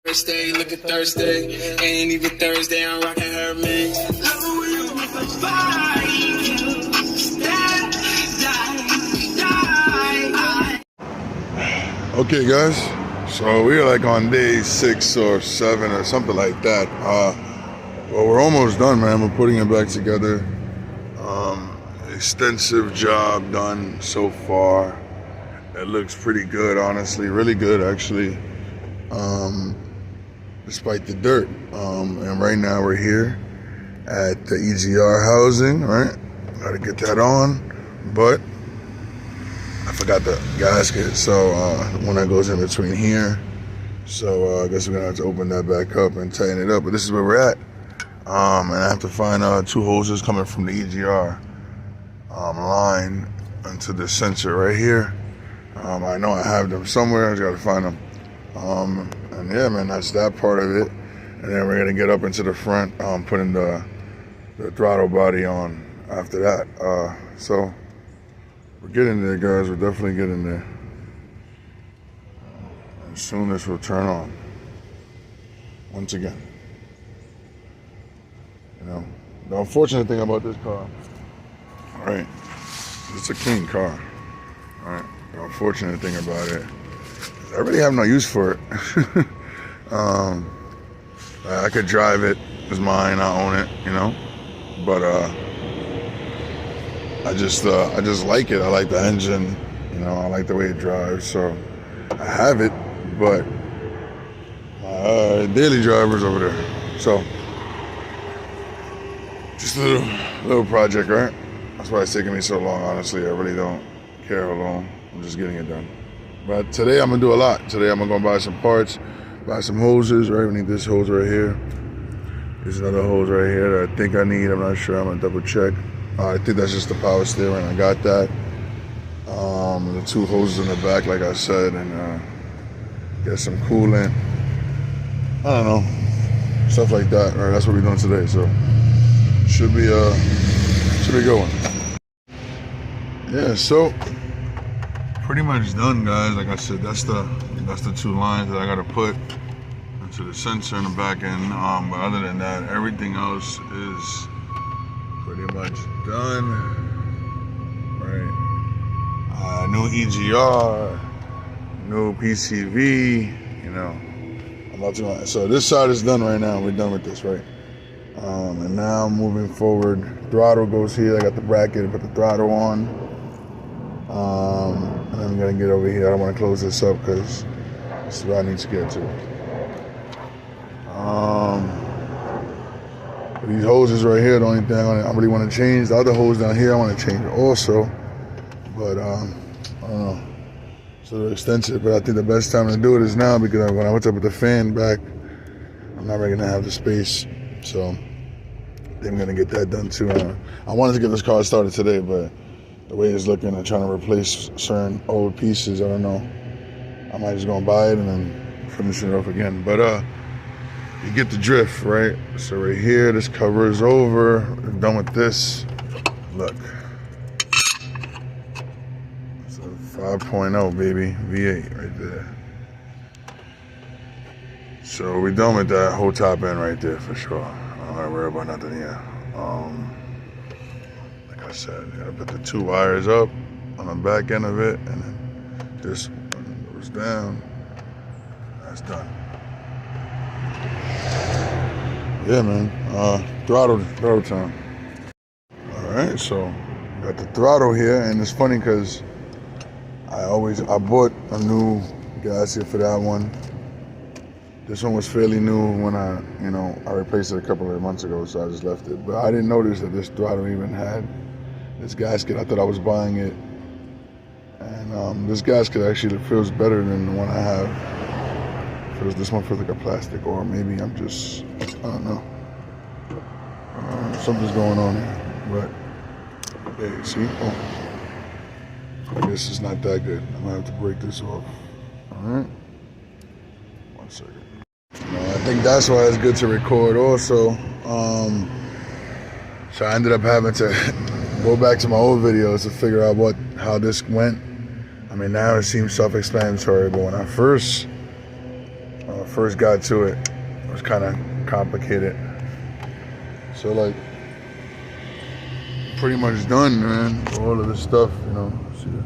Thursday, look at Thursday. Ain't even Thursday, I'm rocking her mix. Okay, guys. So we are like on day 6 or 7 or something like that. Well, we're almost done, man. We're putting it back together. Extensive job done so far. It looks pretty good, honestly. Really good, actually. Despite the dirt. And right now we're here at the EGR housing, right? Gotta get that on. But I forgot the gasket, so one that goes in between here. So I guess we're gonna have to open that back up and tighten it up. But this is where we're at. And I have to find 2 hoses coming from the EGR line into the sensor right here. I know I have them somewhere. I just gotta find them. And yeah, man, that's that part of it. And then we're gonna get up into the front, putting the throttle body on after that. So we're getting there, guys. We're definitely getting there. And soon this will turn on once again. You know, the unfortunate thing about this car, all right, it's a clean car. All right, the unfortunate thing about it, I really have no use for it. I could drive it, it's mine, I own it, you know. But I just like it. I like the engine, you know. I like the way it drives, so I have it. But my daily driver's over there, so just a little project, right? That's why it's taking me so long. Honestly, I really don't care how long. I'm just getting it done. But today I'm gonna do a lot. Today I'm gonna go buy some parts, buy some hoses, right? We need this hose right here. There's another hose right here that I think I need. I'm not sure. I'm gonna double check. I think that's just the power steering. I got that. The 2 hoses in the back, like I said, and get some coolant. I don't know, stuff like that. Right? That's what we're doing today. So should be a good one. Yeah. So pretty much done, guys. Like I said, that's the 2 lines that I gotta put into the sensor in the back end. But other than that, everything else is pretty much done. Right. New EGR, new PCV. You know, I'm about to. So this side is done right now. We're done with this, right? And now moving forward, throttle goes here. I got the bracket, put the throttle on. And I'm gonna get over here. I don't want to close this up because this is where I need to get to. These hoses right here, the only thing I really want to change. The other hose down here, I want to change also. But I don't know. It's a little extensive, but I think the best time to do it is now because when I went up with the fan back, I'm not really gonna have the space. So I think I'm gonna get that done too. I wanted to get this car started today, but the way it's looking and trying to replace certain old pieces, I don't know. I might just go and buy it and then finish it off again. But you get the drift, right? So right here, this cover is over. I'm done with this. Look. It's a 5.0, baby. V8 right there. So we're done with that whole top end right there for sure. I don't gotta worry about nothing here. Like I said, you gotta put the 2 wires up on the back end of it, and then this one goes down. That's done. Yeah, man. Throttle time. All right, so got the throttle here, and it's funny because I bought a new gasket for that one. This one was fairly new when I replaced it a couple of months ago, so I just left it. But I didn't notice that this throttle even had this gasket. I thought I was buying it, and this gasket actually feels better than the one I have. This one feels like a plastic, or maybe I don't know. Something's going on here, but hey, see? Oh, I guess it's not that good. I'm gonna have to break this off. All right, 1 second. I think that's why it's good to record also. So I ended up having to go back to my old videos to figure out how this went. I mean, now it seems self-explanatory, but when I first first got to it, it was kind of complicated. So like, pretty much done, man. All of this stuff, you know. See the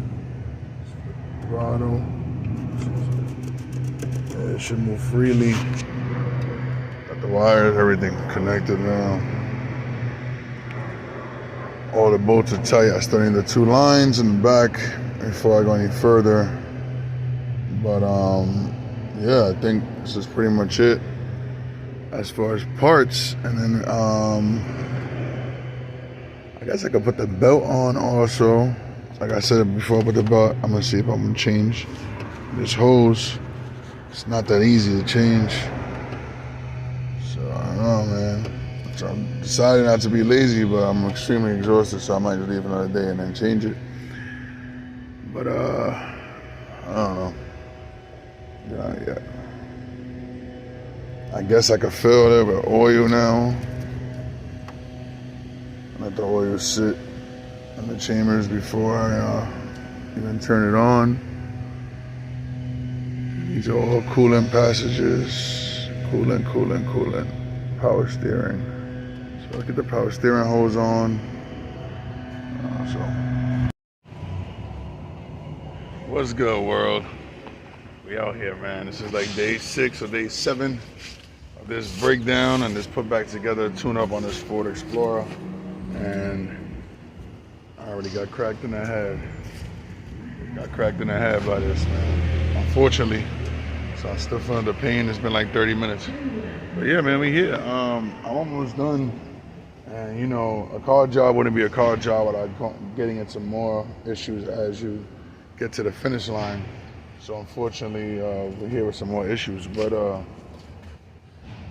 throttle. Yeah, it should move freely. Got the wires, everything connected now. All the bolts are tight. I still need the 2 lines in the back before I go any further. But yeah, I think this is pretty much it as far as parts. And then I guess I could put the belt on also. Like I said before I put the belt, I'm gonna see if I'm gonna change this hose. It's not that easy to change. So I don't know, man. So I'm deciding not to be lazy, but I'm extremely exhausted, so I might just leave another day and then change it. But I don't know. Yeah. I guess I could fill it with oil now. Let the oil sit in the chambers before I even turn it on. These are all coolant passages. Coolant. Power steering. So let's get the power steering hose on. What's good, world? We out here, man. This is like day 6 or day 7 of this breakdown and this put back together tune up on this Ford Explorer. And I already got cracked in the head. Got cracked in the head by this, man. Unfortunately. So I'm still feeling the pain. It's been like 30 minutes. But yeah, man, we here. I'm almost done. And you know, a car job wouldn't be a car job without getting into more issues as you get to the finish line. So unfortunately, we're here with some more issues. But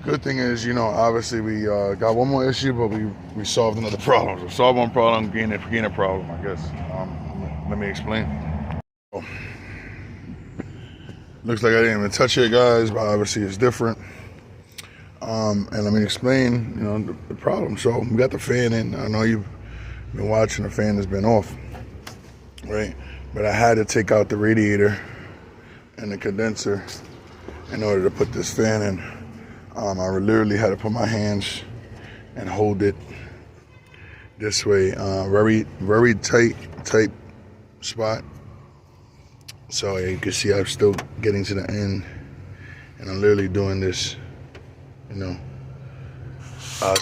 good thing is, you know, obviously we got one more issue, but we solved another problem. So solve one problem, gain a problem, I guess. Let me explain. Looks like I didn't even touch it, guys, but obviously it's different. And let me explain, you know, the problem. So we got the fan in. I know you've been watching. The fan has been off, right? But I had to take out the radiator and the condenser in order to put this fan in. I literally had to put my hands and hold it this way. Very tight spot. So you can see I'm still getting to the end, and I'm literally doing this, you know,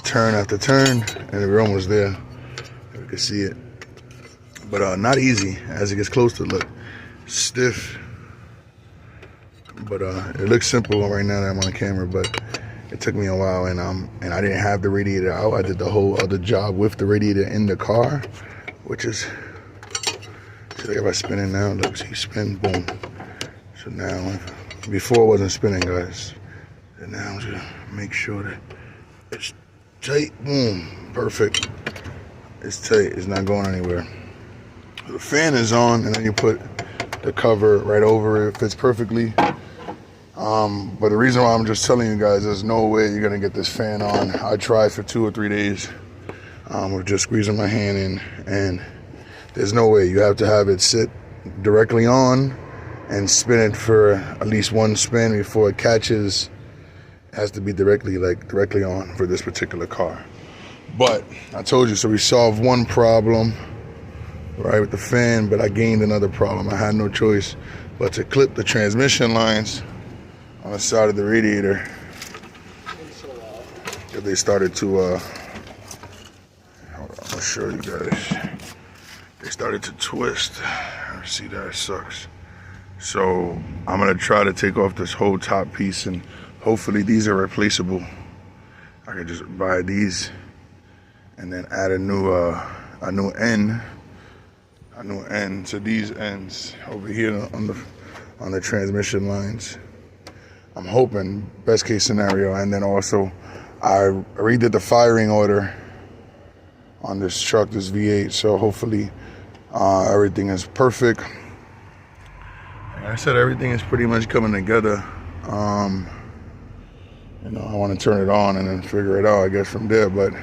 turn after turn, and we're almost there. You can see it, but not easy. As it gets closer, look stiff. But it looks simple right now that I'm on camera, but it took me a while, and I didn't have the radiator out. I did the whole other job with the radiator in the car, which is, see, like if I spin it now, look, see, spin, boom. So now, before it wasn't spinning, guys. And now I'm just gonna make sure that it's tight, boom, perfect. It's tight, it's not going anywhere. So the fan is on, and then you put the cover right over it, fits perfectly. But the reason why I'm just telling you guys, there's no way you're gonna get this fan on. I tried for 2 or 3 days with just squeezing my hand in, and there's no way. You have to have it sit directly on and spin it for at least one spin before it catches. It has to be directly on for this particular car. But I told you, so we solved one problem, right, with the fan, but I gained another problem. I had no choice but to clip the transmission lines on the side of the radiator. They started to, hold on, I'll show you guys. They started to twist. See, that sucks. So I'm gonna try to take off this whole top piece, and hopefully these are replaceable. I can just buy these and then add a new end to these ends over here on the transmission lines. I'm hoping best case scenario. And then also I redid the firing order on this truck, this V8, so hopefully everything is perfect. Like I said, everything is pretty much coming together. You know, I want to turn it on and then figure it out, I guess, from there. But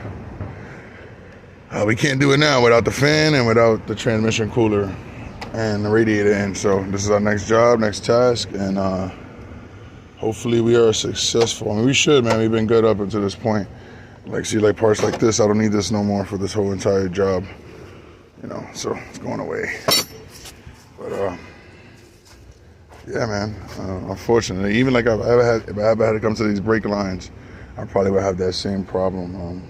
we can't do it now without the fan and without the transmission cooler and the radiator in. So this is our next job, next task, and hopefully we are successful. I mean, we should, man. We've been good up until this point. Like, see, like parts like this, I don't need this no more for this whole entire job. You know, so it's going away. But yeah, man. Unfortunately, even like if I ever had to come to these brake lines, I probably would have that same problem.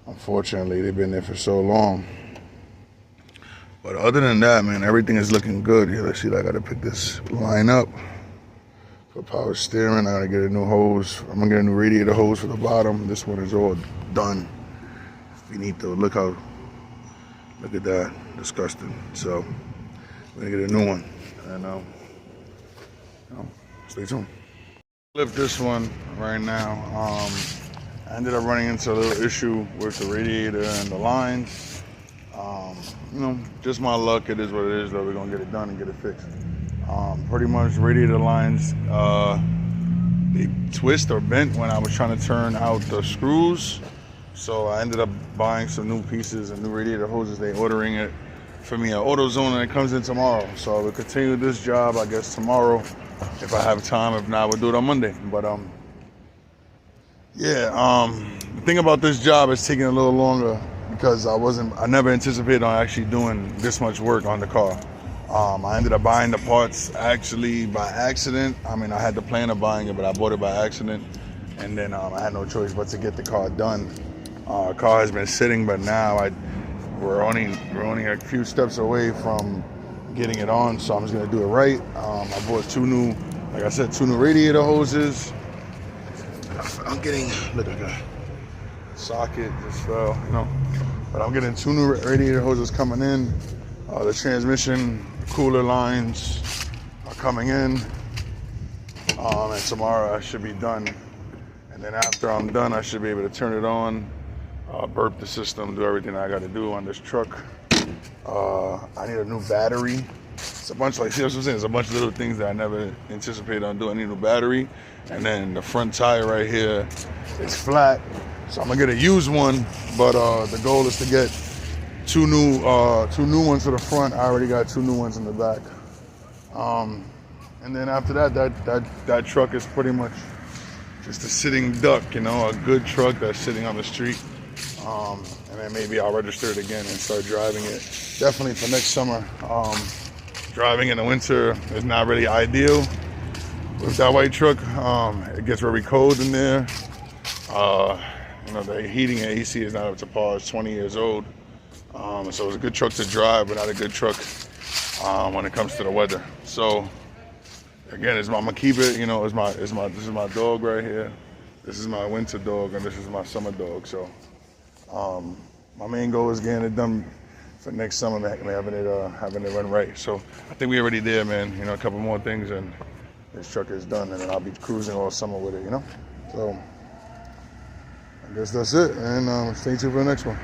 Unfortunately, they've been there for so long. But other than that, man, everything is looking good. Here, let's see. I gotta pick this line up for power steering. I gotta get a new hose. I'm gonna get a new radiator hose for the bottom. This one is all done. Finito. Look at that. Disgusting. So we're gonna get a new one. And stay tuned. Flip this one right now. I ended up running into a little issue with the radiator and the lines. You know, just my luck. It is what it is, though. We're gonna get it done and get it fixed. Pretty much radiator lines, they twist or bent when I was trying to turn out the screws. So I ended up buying some new pieces and new radiator hoses. They ordering it for me at AutoZone, and it comes in tomorrow. So I will continue this job, I guess, tomorrow if I have time. If not, we'll do it on Monday. But the thing about this job is taking a little longer because I never anticipated on actually doing this much work on the car. I ended up buying the parts actually by accident. I mean, I had the plan of buying it, but I bought it by accident. And then I had no choice but to get the car done. Car has been sitting, but now we're only a few steps away from getting it on, so I'm just gonna do it right. I bought two new radiator hoses. I'm getting, look, I got socket just fell, but I'm getting two new radiator hoses coming in. The transmission cooler lines are coming in, and tomorrow I should be done. And then after I'm done, I should be able to turn it on, burp the system, do everything I got to do on this truck. I need a new battery. It's a bunch, see what I'm saying? It's a bunch of little things that I never anticipated on doing. I need a new battery, and then the front tire right here is flat, so I'm gonna get a used one. But the goal is to get two new ones to the front. I already got two new ones in the back. And then after that truck is pretty much just a sitting duck, a good truck that's sitting on the street. And then maybe I'll register it again and start driving it. Definitely for next summer. Driving in the winter is not really ideal with that white truck. It gets very cold in there. The heating and AC is not up to par. It's 20 years old. So it's a good truck to drive, but not a good truck when it comes to the weather. So again, I'm gonna keep it. This is my dog right here. This is my winter dog, and this is my summer dog. So my main goal is getting it done for next summer, having it run right. So I think we're already there, man. A couple more things, and this truck is done, and then I'll be cruising all summer with it. So I guess that's it, and stay tuned for the next one.